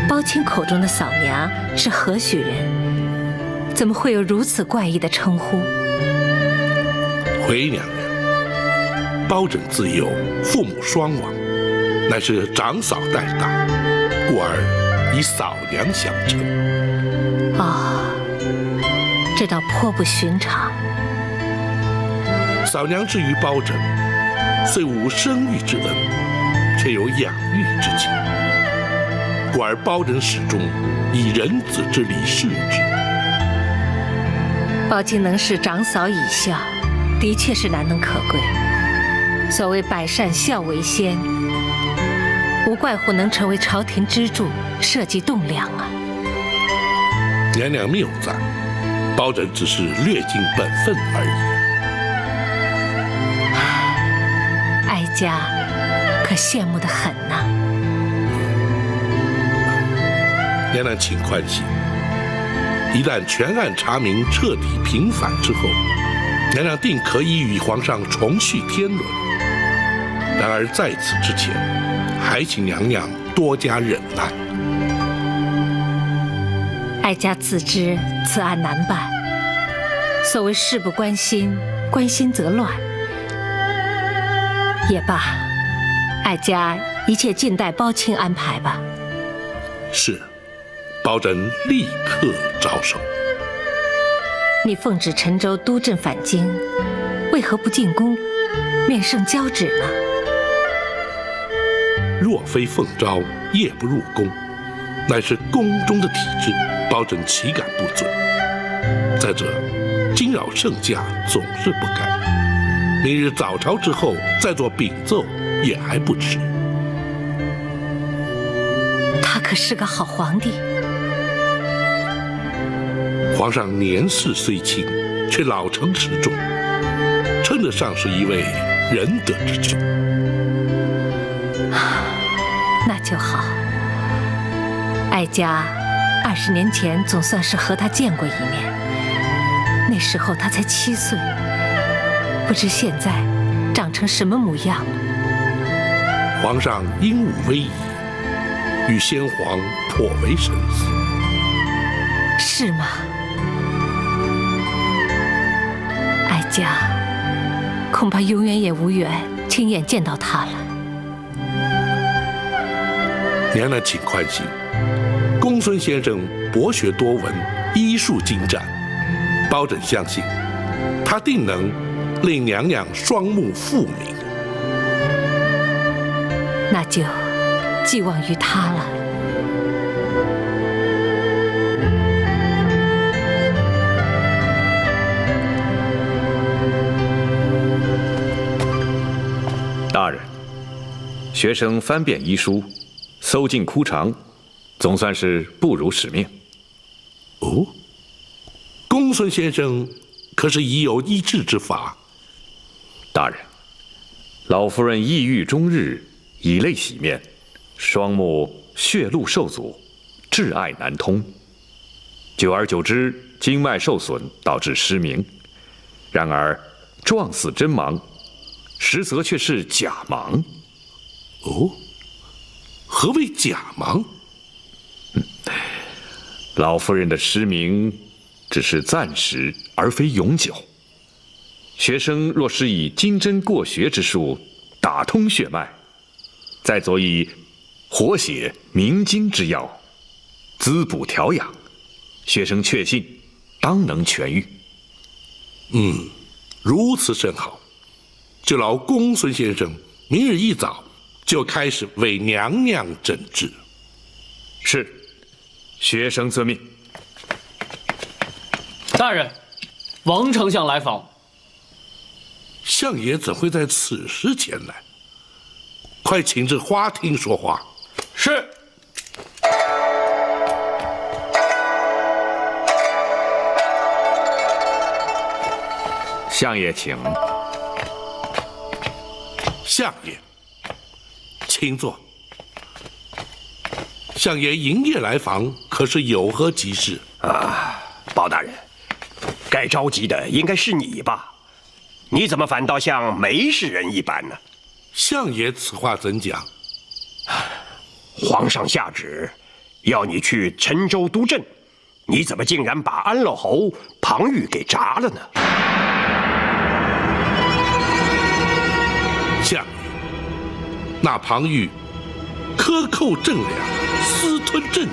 包青口中的嫂娘是何许人？怎么会有如此怪异的称呼？回娘娘，包拯自幼父母双亡，乃是长嫂带大，故而以嫂娘相称。这倒颇不寻常。嫂娘至于包拯，虽无生育之恩，却有养育之情，故而包拯始终以人子之礼视之。包青能视长嫂以孝，的确是难能可贵。所谓百善孝为先，无怪乎能成为朝廷支柱，社稷栋梁啊。娘娘谬赞，包拯只是略尽本分而已。哀家可羡慕得很呐。娘娘请宽心，一旦全案查明、彻底平反之后，娘娘定可以与皇上重续天伦。然而在此之前，还请娘娘多加忍耐。哀家自知此案难办，所谓事不关心，关心则乱。也罢，哀家一切静待包青安排吧。是，包拯立刻着手。你奉旨陈州督镇返京，为何不进宫面圣交旨呢？若非奉诏，夜不入宫，乃是宫中的体制，包拯岂敢不遵？再者，惊扰圣驾总是不该。明日早朝之后再做禀奏也还不迟。可是个好皇帝。皇上年事虽轻，却老成持重，称得上是一位仁德之君。那就好。哀家20年前总算是和他见过一面，那时候他才7岁，不知现在长成什么模样了。皇上英武威仪，与先皇颇为神似。是吗？哀家恐怕永远也无缘亲眼见到他了。娘娘请宽心，公孙先生博学多闻，医术精湛，包拯相信，他定能令娘娘双目复明。那就寄望于他了。大人，学生翻遍医书，搜尽枯肠，总算是不辱使命。哦，公孙先生可是已有医治之法？大人，老夫人抑郁终日，以泪洗面，双目血路受阻，挚爱难通。久而久之，经脉受损，导致失明。然而状似真盲，实则却是假盲。哦，何谓假盲？老夫人的失明只是暂时，而非永久。学生若是以金针过穴之术打通血脉，再佐以活血明经之药，滋补调养，学生确信当能痊愈。如此甚好。就劳公孙先生明日一早就开始为娘娘诊治。是，学生遵命。大人，王丞相来访。相爷怎会在此时前来？快请至花厅说话。是。相爷请。相爷，请坐。相爷营夜来访，可是有何急事？包大人，该着急的应该是你吧？你怎么反倒像没事人一般呢？相爷此话怎讲？皇上下旨，要你去陈州督政，你怎么竟然把安乐侯庞玉给铡了呢？相爷，那庞玉克扣政粮，私吞政银，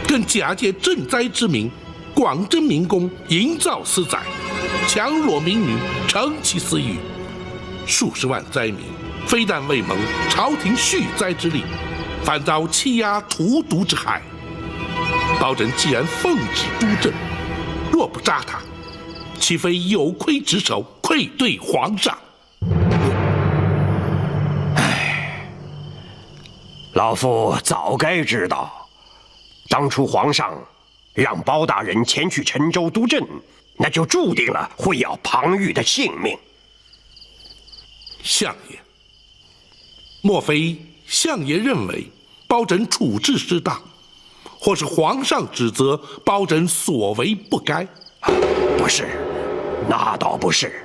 更假借赈灾之名，广征民工，营造私宰，强裸民女，成其私欲。数十万灾民非但未蒙朝廷恤灾之力，反遭欺压荼毒之害。包拯既然奉旨督政，若不扎他，岂非有亏职守，愧对皇上？老夫早该知道，当初皇上让包大人前去陈州督政，那就注定了会要庞玉的性命。相爷，莫非相爷认为包拯处置失当，或是皇上指责包拯所为不该？不是，那倒不是，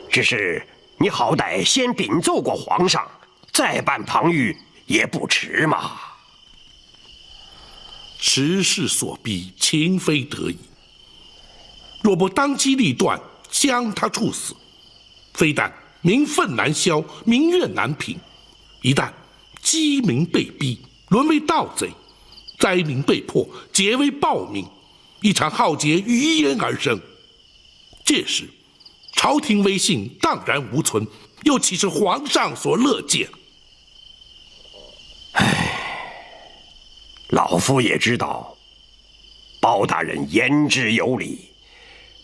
只是你好歹先禀奏过皇上，再办庞玉也不迟嘛。时势所逼，情非得已。若不当机立断将他处死，非但民愤难消，民怨难平，一旦饥民被逼，沦为盗贼，灾民被迫结为暴民，一场浩劫于焉而生。届时，朝廷威信荡然无存，又岂是皇上所乐见？老夫也知道，包大人言之有理，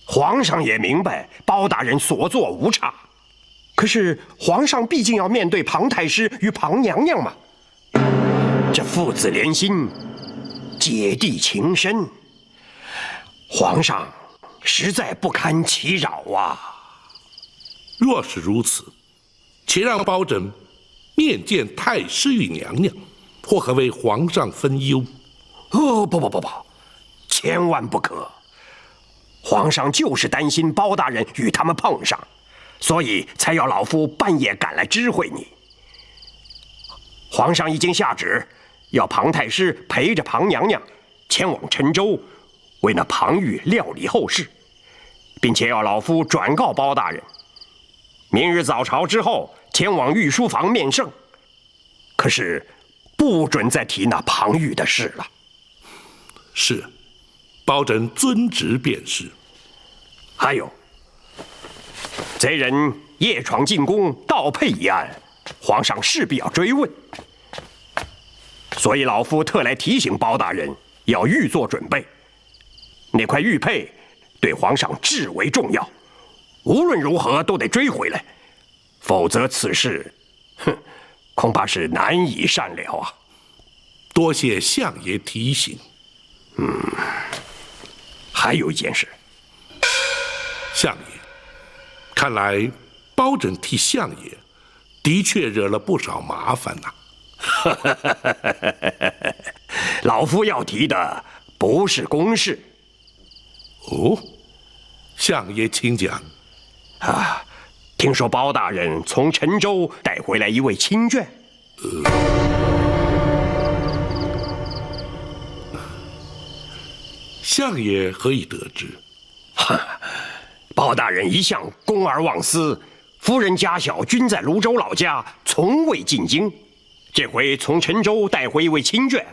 皇上也明白包大人所作无差。可是皇上毕竟要面对庞太师与庞娘娘嘛，这父子连心，姐弟情深，皇上实在不堪其扰啊！若是如此，且让包拯面见太师与娘娘，或可为皇上分忧。不，千万不可！皇上就是担心包大人与他们碰上，所以才要老夫半夜赶来知会你。皇上已经下旨，要庞太师陪着庞娘娘前往陈州，为那庞玉料理后事，并且要老夫转告包大人，明日早朝之后前往御书房面圣。可是不准再提那庞玉的事了。是，包拯遵旨便是。还有，贼人夜闯进宫盗佩一案，皇上势必要追问，所以老夫特来提醒包大人要预做准备。那块玉佩对皇上至为重要，无论如何都得追回来，否则此事，恐怕是难以善了啊！多谢相爷提醒。还有一件事，相爷，看来包拯替相爷的确惹了不少麻烦呐。老夫要提的不是公事。哦，相爷请讲。听说包大人从陈州带回来一位亲眷。相爷何以得知？包大人一向公而忘私，夫人家小均在泸州老家，从未进京。这回从陈州带回一位亲眷，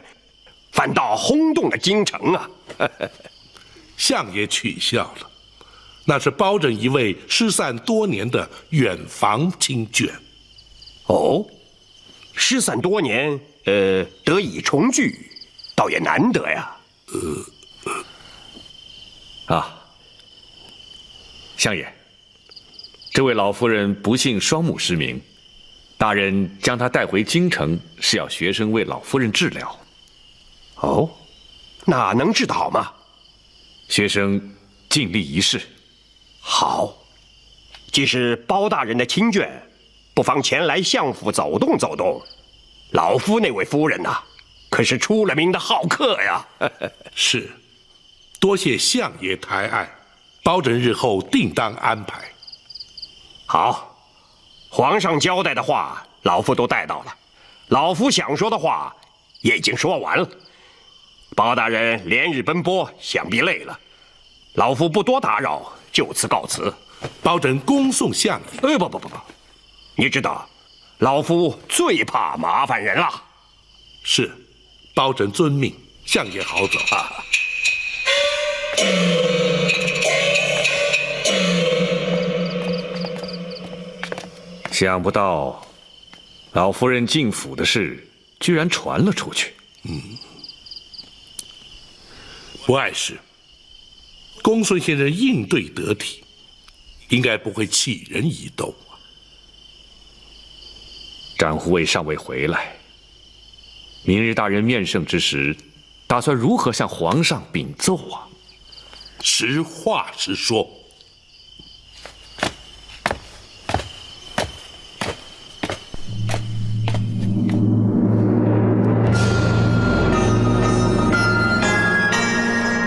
反倒轰动了京城啊！相爷取笑了，那是包拯一位失散多年的远房亲眷。哦，失散多年，得以重聚，倒也难得呀。相爷，这位老夫人不幸双目失明，大人将她带回京城，是要学生为老夫人治疗。哦，哪能治得好吗？学生尽力一试。好，既是包大人的亲眷，不妨前来相府走动走动。老夫那位夫人呐，可是出了名的好客呀。是，多谢相爷抬爱，包拯日后定当安排。好，皇上交代的话，老夫都带到了。老夫想说的话也已经说完了。包大人连日奔波，想必累了，老夫不多打扰，就此告辞。包拯恭送相爷。不，你知道，老夫最怕麻烦人了。是，包拯遵命，相爷好走。想不到，老夫人进府的事居然传了出去。不碍事，公孙先生应对得体，应该不会弃人以斗。展护卫尚未回来，明日大人面圣之时，打算如何向皇上禀奏啊？实话实说。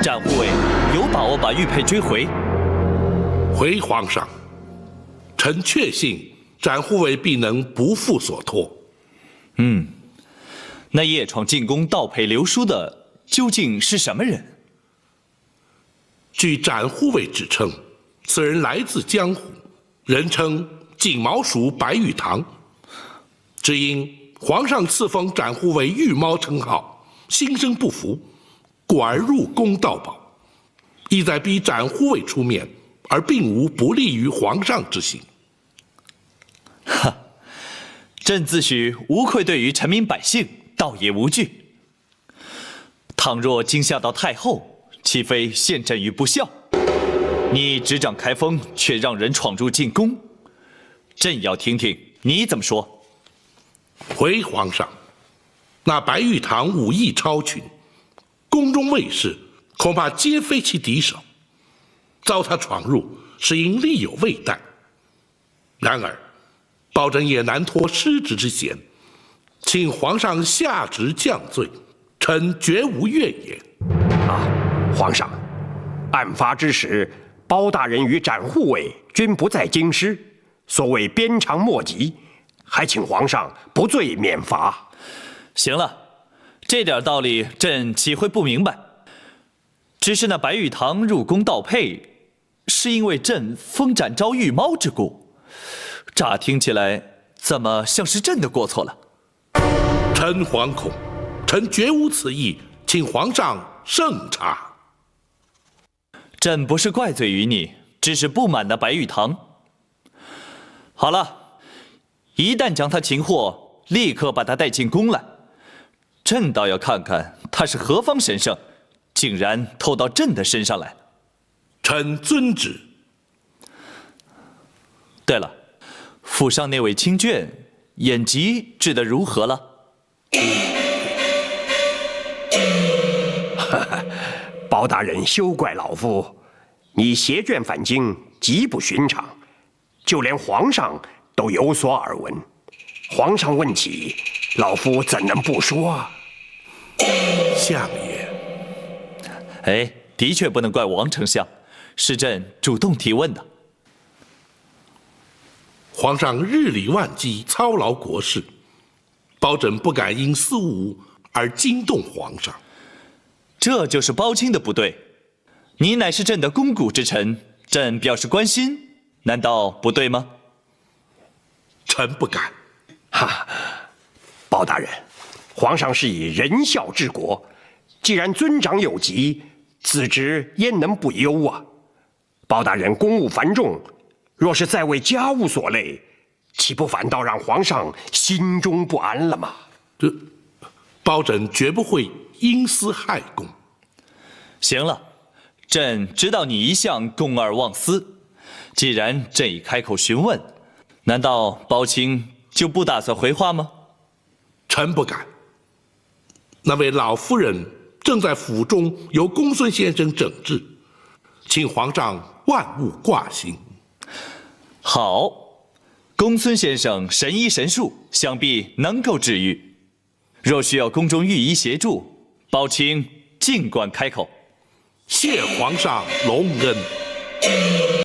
展护卫有把握把玉佩追回？回皇上，臣确信展护卫必能不负所托。那夜闯进宫盗佩流书的究竟是什么人？据展护卫指称，此人来自江湖，人称锦毛鼠白玉堂。只因皇上赐封展护卫御猫称号，心生不服，故而入宫盗宝，意在逼展护卫出面，而并无不利于皇上之心。朕自诩无愧对于臣民百姓，倒也无惧。倘若惊吓到太后，岂非陷朕于不孝？你执掌开封，却让人闯入进宫，朕要听听你怎么说。回皇上，那白玉堂武艺超群，宫中卫士恐怕皆非其敌手。遭他闯入，是因力有未逮。然而，包拯也难脱失职之嫌，请皇上下旨降罪，臣绝无怨言。皇上，案发之时，包大人与展护卫均不在京师，所谓鞭长莫及，还请皇上不罪免罚。行了，这点道理朕岂会不明白？只是那白玉堂入宫盗佩，是因为朕封展昭御猫之故，乍听起来怎么像是朕的过错了？臣惶恐，臣绝无此意，请皇上慎查。朕不是怪罪于你，只是不满那白玉堂。好了，一旦将他擒获，立刻把他带进宫来。朕倒要看看他是何方神圣，竟然偷到朕的身上来。臣遵旨。对了，府上那位亲眷眼疾治得如何了？包大人休怪老夫，你携眷返京极不寻常，就连皇上都有所耳闻。皇上问起，老夫怎能不说？相爷，哎，的确不能怪王丞相，是朕主动提问的。皇上日理万机，操劳国事，包拯不敢因私务而惊动皇上。这就是包卿的不对。你乃是朕的肱骨之臣，朕表示关心，难道不对吗？臣不敢。包大人，皇上是以仁孝治国，既然尊长有疾，此职焉能不忧啊？包大人公务繁重，若是再为家务所累，岂不反倒让皇上心中不安了吗？这包拯绝不会因私害公。行了，朕知道你一向公而忘私，既然朕已开口询问，难道包卿就不打算回话吗？臣不敢。那位老夫人正在府中由公孙先生诊治，请皇上万勿挂心。好，公孙先生神医神术，想必能够治愈。若需要宫中御医协助，包卿尽管开口。谢皇上隆恩。